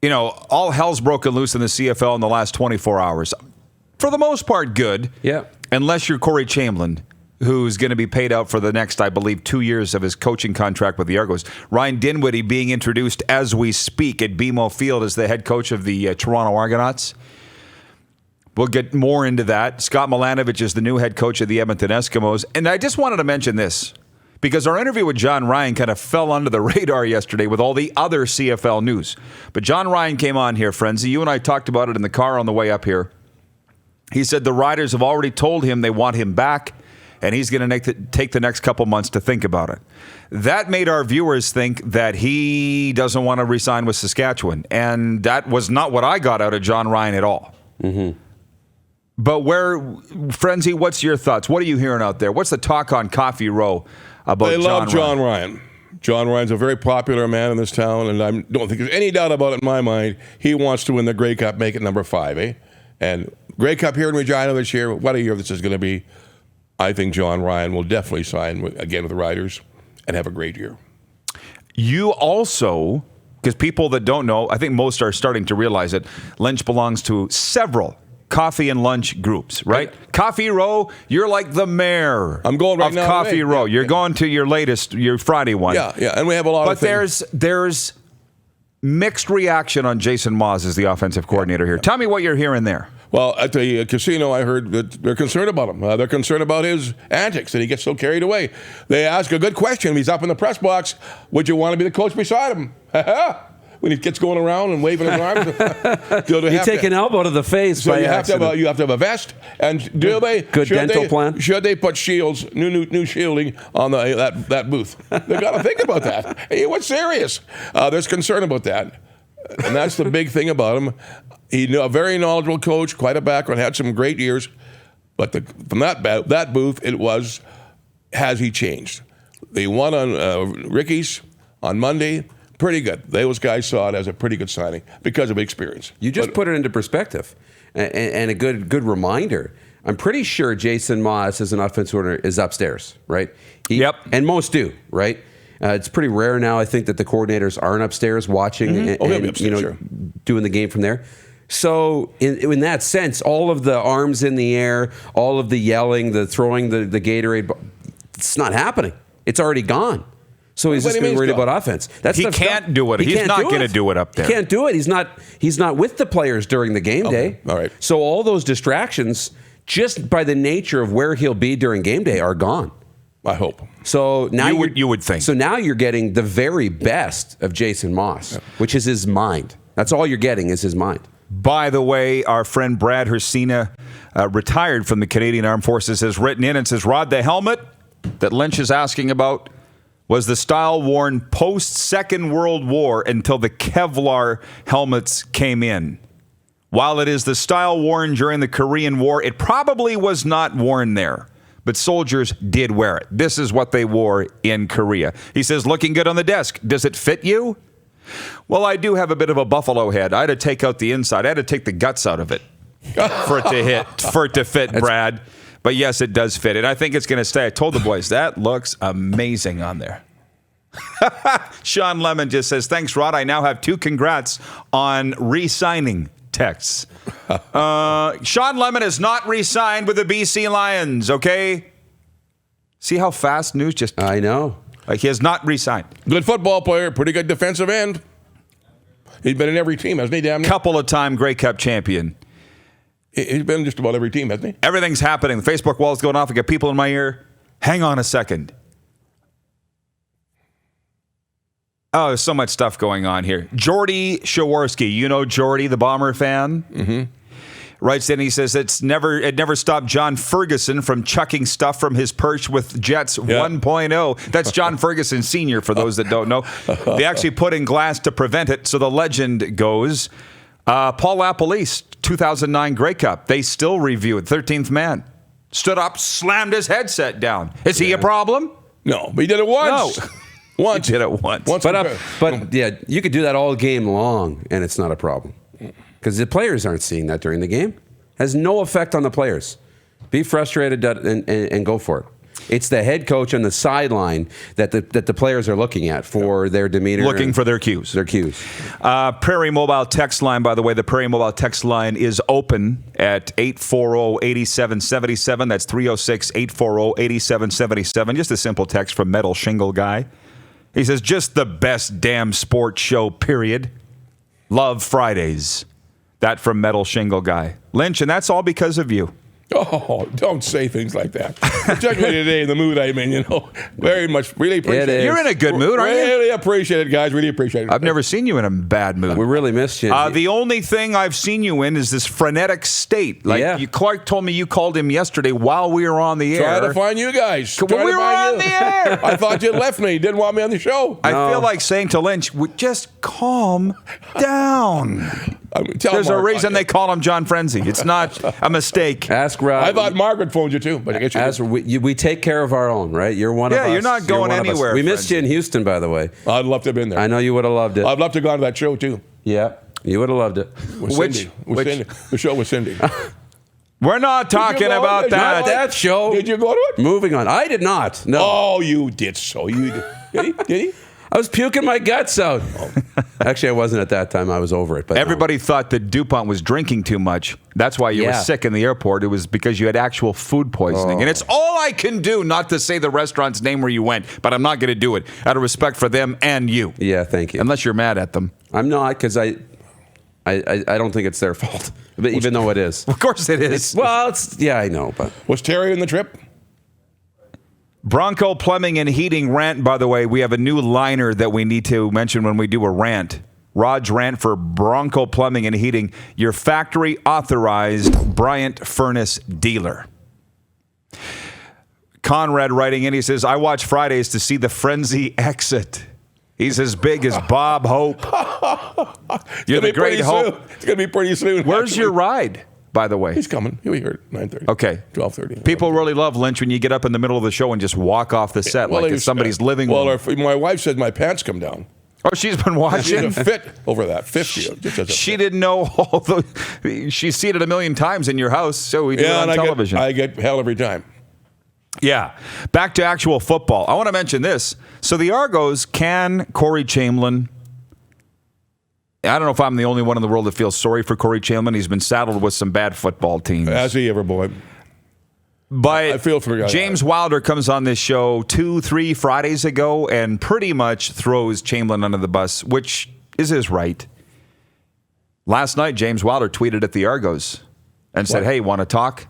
all hell's broken loose in the CFL in the last 24 hours. For the most part, good. Yeah. Unless you're Corey Chamblin, who's going to be paid out for the next, I believe, 2 years of his coaching contract with the Argos. Ryan Dinwiddie being introduced as we speak at BMO Field as the head coach of the Toronto Argonauts. We'll get more into that. Scott Milanovich is the new head coach of the Edmonton Eskimos. And I just wanted to mention this, because our interview with John Ryan kind of fell under the radar yesterday with all the other CFL news. But John Ryan came on here, Frenzy. You and I talked about it in the car on the way up here. He said the Riders have already told him they want him back, and he's going to take the next couple months to think about it. That made our viewers think that he doesn't want to re-sign with Saskatchewan, and that was not what I got out of John Ryan at all. Mm-hmm. But Frenzy, what's your thoughts? What are you hearing out there? What's the talk on Coffee Row about John Ryan? They love John Ryan. John Ryan's a very popular man in this town, and I don't think there's any doubt about it in my mind. He wants to win the Grey Cup, make it number 5, eh? And Grey Cup here in Regina this year, what a year this is going to be. I think John Ryan will definitely sign again with the Riders and have a great year. You also, because people that don't know, I think most are starting to realize it, Lynch belongs to several coffee and lunch groups, right? Coffee Row, you're like the mayor. I'm going right now. Coffee Row. You're going to your Friday one. Yeah, and we have a lot of things. But there's mixed reaction on Jason Maas as the offensive coordinator here. Tell me what you're hearing there. Well, at the casino, I heard that they're concerned about him. They're concerned about his antics, that he gets so carried away. They ask a good question. He's up in the press box. Would you want to be the coach beside him? When he gets going around and waving his arms. You take an elbow to the face by accident. You have to have a vest. And good dental plan? Should they put shields, new shielding on that booth? They've got to think about that. Hey, what's serious? There's concern about that. And that's the big thing about him. He's a very knowledgeable coach, quite a background, had some great years. But from that booth, it was, has he changed? They won on Ricky's on Monday. Pretty good. Those guys saw it as a pretty good signing because of experience. You just put it into perspective and a good reminder. I'm pretty sure Jason Maas as an offensive coordinator is upstairs, right? Yep. And most do, right? It's pretty rare now, I think, that the coordinators aren't upstairs watching and doing the game from there. So in that sense, all of the arms in the air, all of the yelling, the throwing the Gatorade, it's not happening. It's already gone. So he's just being worried about offense. He can't do it. He's not going to do it up there. He can't do it. He's not with the players during the game day. All right. So all those distractions, just by the nature of where he'll be during game day, are gone. I hope. So now you would think. So now you're getting the very best of Jason Maas, which is his mind. That's all you're getting is his mind. By the way, our friend Brad Hersina, retired from the Canadian Armed Forces, has written in and says, Rod, the helmet that Lynch is asking about was the style worn post-Second World War until the Kevlar helmets came in. While it is the style worn during the Korean War, it probably was not worn there. But soldiers did wear it. This is what they wore in Korea. He says, looking good on the desk. Does it fit you? Well, I do have a bit of a buffalo head. I had to take out the inside. I had to take the guts out of it for it to fit, Brad. But yes, it does fit. And I think it's going to stay. I told the boys, that looks amazing on there. Sean Lemon just says, thanks, Rod. I now have 2 congrats on re-signing texts. Sean Lemon is not re-signed with the BC Lions, okay? See how fast news just... I know. Like, he has not re-signed. Good football player, pretty good defensive end. He's been in every team, hasn't he, damn near? Couple-of-time Grey Cup champion. He's been in just about every team, hasn't he? Everything's happening. The Facebook wall is going off. I got people in my ear. Hang on a second. Oh, there's so much stuff going on here. Jordy Shawarski, you know Jordy, the Bomber fan? Mm-hmm. Writes in, he says, it never stopped John Ferguson from chucking stuff from his perch with Jets 1.0. That's John Ferguson Sr., for those that don't know. They actually put in glass to prevent it, so the legend goes. Paul LaPolice, 2009 Grey Cup. They still review it. 13th man. Stood up, slammed his headset down. Is he a problem? No, but he did it once. No. Once. He did it once. But yeah, you could do that all game long, and it's not a problem. Because the players aren't seeing that during the game. Has no effect on the players. Be frustrated and go for it. It's the head coach on the sideline that the players are looking at for their demeanor. Looking for their cues. Their cues. Prairie Mobile text line, by the way, the Prairie Mobile text line is open at 840-8777. That's 306-840-8777. Just a simple text from Metal Shingle Guy. He says, just the best damn sports show, period. Love Fridays. That from Metal Shingle Guy. Lynch, and that's all because of you. Oh, don't say things like that. Particularly today in the mood I'm in, Very much, really appreciate it. You're in a good mood, aren't you? Really appreciate it, guys. Really appreciate it. I've never seen you in a bad mood. We really missed you. The only thing I've seen you in is this frenetic state. Clark told me you called him yesterday while we were on the air. Trying to find you guys. We were on the air. I thought you left me. Didn't want me on the show. I feel like saying to Lynch, just calm down. There's a reason they call him John Frenzy. It's not a mistake. Ask Rob. I thought Margaret phoned you too, but I guess we take care of our own, right? You're one of us. Yeah, you're not going anywhere. We missed you in Houston, by the way. I'd love to have been there. I know you would have loved it. I'd love to have gone to that show too. Yeah, you would have loved it. Cindy. The show with Cindy. We're not talking about that. Not that show. Did you go to it? Moving on. I did not. No. Oh, you did so. You did. Did he? I was puking my guts out. Actually, I wasn't at that time. I was over it. But everybody thought that DuPont was drinking too much. That's why you were sick in the airport. It was because you had actual food poisoning. And it's all I can do not to say the restaurant's name where you went, but I'm not going to do it out of respect for them and you. Yeah, thank you. Unless you're mad at them. I'm not, because I don't think it's their fault, but even though it is. Of course it is. I know. But was Terry in the trip? Bronco Plumbing and Heating rant, by the way. We have a new liner that we need to mention when we do a rant. Rod's rant for Bronco Plumbing and Heating, your factory authorized Bryant Furnace dealer. Conrad writing in, he says, I watch Fridays to see the frenzy exit. He's as big as Bob Hope. You're the great Hope. It's going to be pretty soon. Where's your ride, by the way? He's coming. He'll be here at 9:30. Okay. 12:30. People really love Lynch when you get up in the middle of the show and just walk off the set like it's somebody's living room. Well, my wife said my pants come down. Oh, she's been watching. She's a fit over that 50. She didn't know all the. She's seen it a million times in your house, so we do it on television. I get hell every time. Yeah. Back to actual football. I want to mention this. So the Argos can Corey Chamblin. I don't know if I'm the only one in the world that feels sorry for Corey Chamblin. He's been saddled with some bad football teams. Has he ever, boy? But I feel for the guy. James Wilder comes on this show 2-3 Fridays ago and pretty much throws Chamblin under the bus, which is his right. Last night, James Wilder tweeted at the Argos and said, hey, want to talk?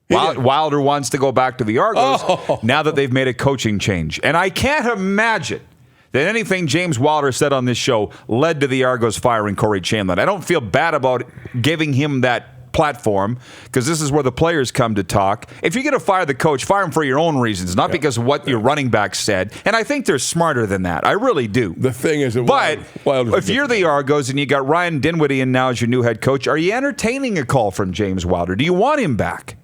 Wilder wants to go back to the Argos now that they've made a coaching change. And I can't imagine that anything James Wilder said on this show led to the Argos firing Corey Chamblin. I don't feel bad about giving him that platform because this is where the players come to talk. If you're going to fire the coach, fire him for your own reasons, not because of what your running back said. And I think they're smarter than that. I really do. The thing is, if you're the Argos and you got Ryan Dinwiddie in now as your new head coach, are you entertaining a call from James Wilder? Do you want him back?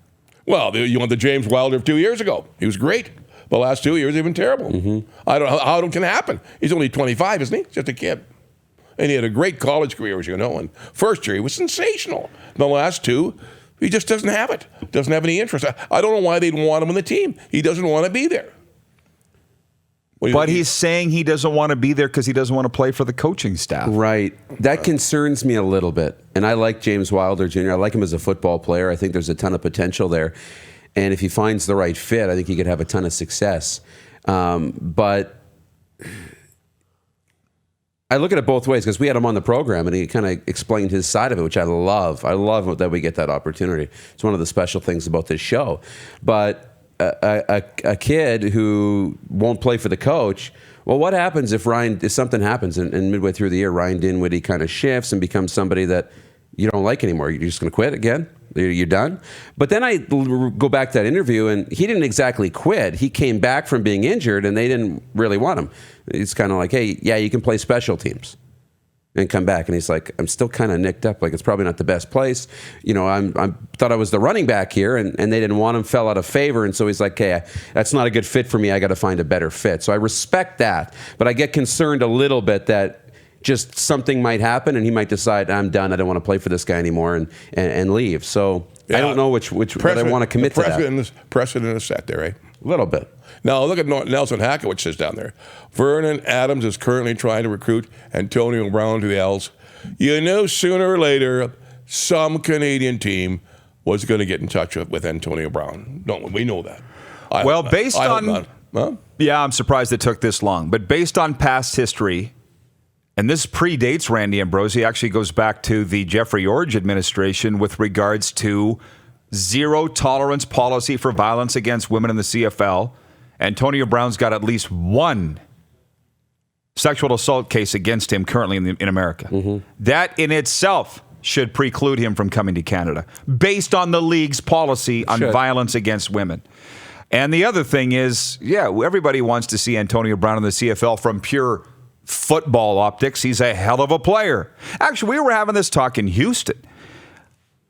Well, you want the James Wilder of 2 years ago. He was great. The last 2 years, he's been terrible. Mm-hmm. I don't know how it can happen. He's only 25, isn't he? Just a kid. And he had a great college career, as you know. And first year, he was sensational. The last two, he just doesn't have it. Doesn't have any interest. I don't know why they'd want him on the team. He doesn't want to be there. But he's saying he doesn't want to be there because he doesn't want to play for the coaching staff. Right. That concerns me a little bit. And I like James Wilder Jr. I like him as a football player. I think there's a ton of potential there. And if he finds the right fit, I think he could have a ton of success. But I look at it both ways because we had him on the program and he kind of explained his side of it, which I love. I love that we get that opportunity. It's one of the special things about this show. But a kid who won't play for the coach, well, what happens if something happens and midway through the year, Ryan Dinwiddie kind of shifts and becomes somebody that you don't like anymore? You're just going to quit again? You're done? But then I go back to that interview, and he didn't exactly quit. He came back from being injured, and they didn't really want him. It's kind of like, hey, yeah, you can play special teams and come back. And he's like, I'm still kind of nicked up. Like, it's probably not the best place. You know, I thought I was the running back here, and they didn't want him, fell out of favor. And so he's like, hey, that's not a good fit for me. I got to find a better fit. So I respect that. But I get concerned a little bit that just something might happen and he might decide, I'm done. I don't want to play for this guy anymore and leave. So yeah, I don't know which I want to commit to that. Precedent is set there, right? A little bit. Now, look at Nelson Hackett, which says down there. Vernon Adams is currently trying to recruit Antonio Brown to the Els. You knew sooner or later some Canadian team was going to get in touch with Antonio Brown. Don't we know that? Yeah, I'm surprised it took this long. But based on past history, and this predates Randy Ambrosie, actually goes back to the Jeffrey Orge administration with regards to zero tolerance policy for violence against women in the CFL. Antonio Brown's got at least one sexual assault case against him currently in America. Mm-hmm. That in itself should preclude him from coming to Canada based on the league's policy on violence against women. And the other thing is, everybody wants to see Antonio Brown in the CFL from pure football optics. He's a hell of a player. Actually, we were having this talk in Houston.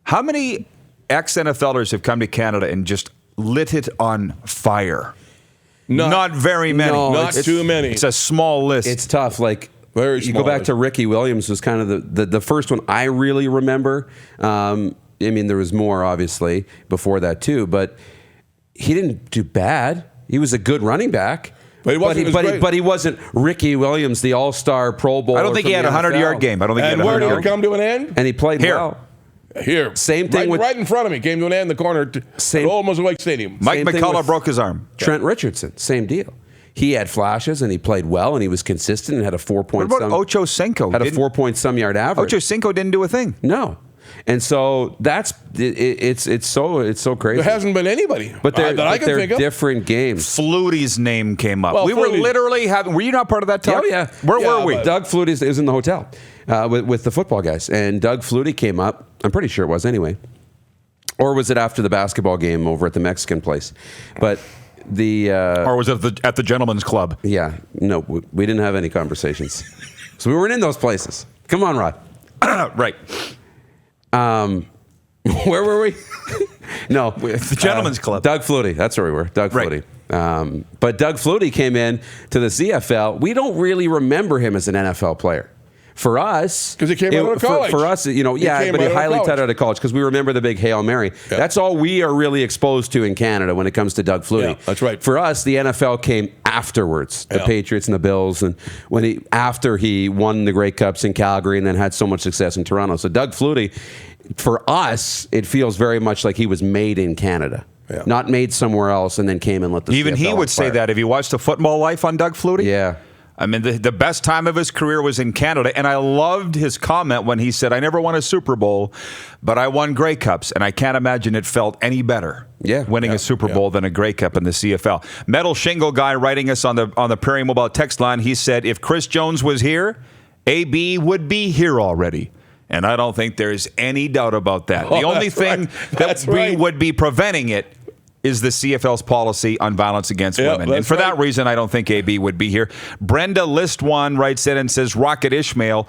How many ex-NFLers have come to Canada and just lit it on fire? Not very many. No, not too many. It's a small list. It's tough. Like, very you go back to Ricky Williams was kind of the first one I really remember. I mean, there was more, obviously, before that, too. But he didn't do bad. He was a good running back. But he wasn't Ricky Williams, the all-star Pro Bowler. I don't think he had a 100-yard game. I don't think he had a 100-yard game. And where did it come to an end? And he played well. Here. Same thing right in front of me. Came to an end in the corner at Old Mosaic Stadium. Mike McCullough broke his arm. Trent Richardson, same deal. He had flashes and he played well and he was consistent and had a 4-point. What about Ocho Cinco? Had a 4-point-some-yard average. Ocho Cinco didn't do a thing. No. And so that's it's so crazy. There hasn't been anybody but that I can think of. Different games. Flutie's name came up. We were literally having. Were you not part of that talk? Oh yeah. Where were we? Doug Flutie is in the hotel with the football guys, and Doug Flutie came up. I'm pretty sure it was anyway, or was it after the basketball game over at the Mexican place? But or was it at the Gentlemen's Club? Yeah. No, we didn't have any conversations, so we weren't in those places. Come on, Rod. Right. Where were we? No, the Gentlemen's Club. Doug Flutie. That's where we were. Doug Flutie. But Doug Flutie came in to the CFL. We don't really remember him as an NFL player. For us, because he came out of college. For us, but he highly touted out of college because we remember the big Hail Mary. Yeah. That's all we are really exposed to in Canada when it comes to Doug Flutie. Yeah, that's right. For us, the NFL came afterwards. The Patriots and the Bills, and after he won the Grey Cups in Calgary and then had so much success in Toronto. So Doug Flutie, for us, it feels very much like he was made in Canada. Yeah. Not made somewhere else and then came and let the Even CFL he would say that. Have you watched The Football Life on Doug Flutie? Yeah. I mean, the best time of his career was in Canada, and I loved his comment when he said, I never won a Super Bowl, but I won Grey Cups, and I can't imagine it felt any better winning a Super Bowl than a Grey Cup in the CFL. Metal Shingle Guy writing us on the Prairie Mobile text line, he said, if Chris Jones was here, AB would be here already. And I don't think there's any doubt about that. The only thing that would be preventing it is the CFL's policy on violence against women. And for that reason, I don't think AB would be here. Brenda List1 writes in and says, Rocket Ishmael,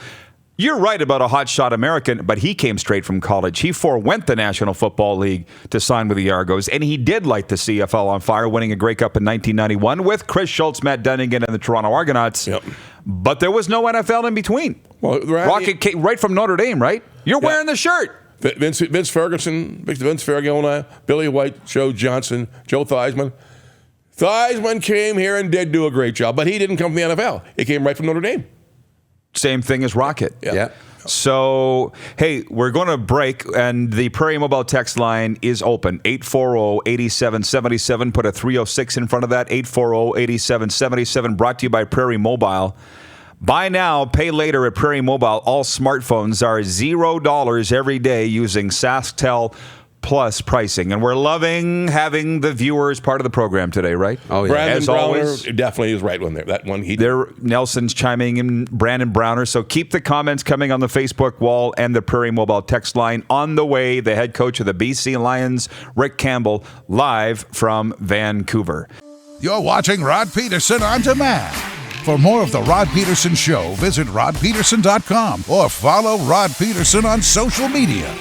you're right about a hotshot American, but he came straight from college. He forewent the National Football League to sign with the Argos, and he did light the CFL on fire, winning a Grey Cup in 1991 with Chris Schultz, Matt Dunnigan, and the Toronto Argonauts. Yep. But there was no NFL in between. Well, Rocket came right from Notre Dame, right? You're wearing the shirt. Vince Ferguson, Vince Ferragona, Billy White, Joe Johnson, Joe Theismann. Theismann came here and did do a great job, but he didn't come from the NFL. He came right from Notre Dame. Same thing as Rocket. Yeah. So, hey, we're going to break, and the Prairie Mobile text line is open. 840-8777. Put a 306 in front of that. 840-8777. Brought to you by Prairie Mobile. Buy now, pay later at Prairie Mobile. All smartphones are $0 every day using SaskTel Plus pricing. And we're loving having the viewers part of the program today, right? Oh, yeah. Brandon As Browner always. definitely is right one there. That one Nelson's chiming in, Brandon Browner. So keep the comments coming on the Facebook wall and the Prairie Mobile text line. On the way, the head coach of the BC Lions, Rick Campbell, live from Vancouver. You're watching Rod Pedersen On Demand. For more of The Rod Pedersen Show, visit rodpedersen.com or follow Rod Pedersen on social media.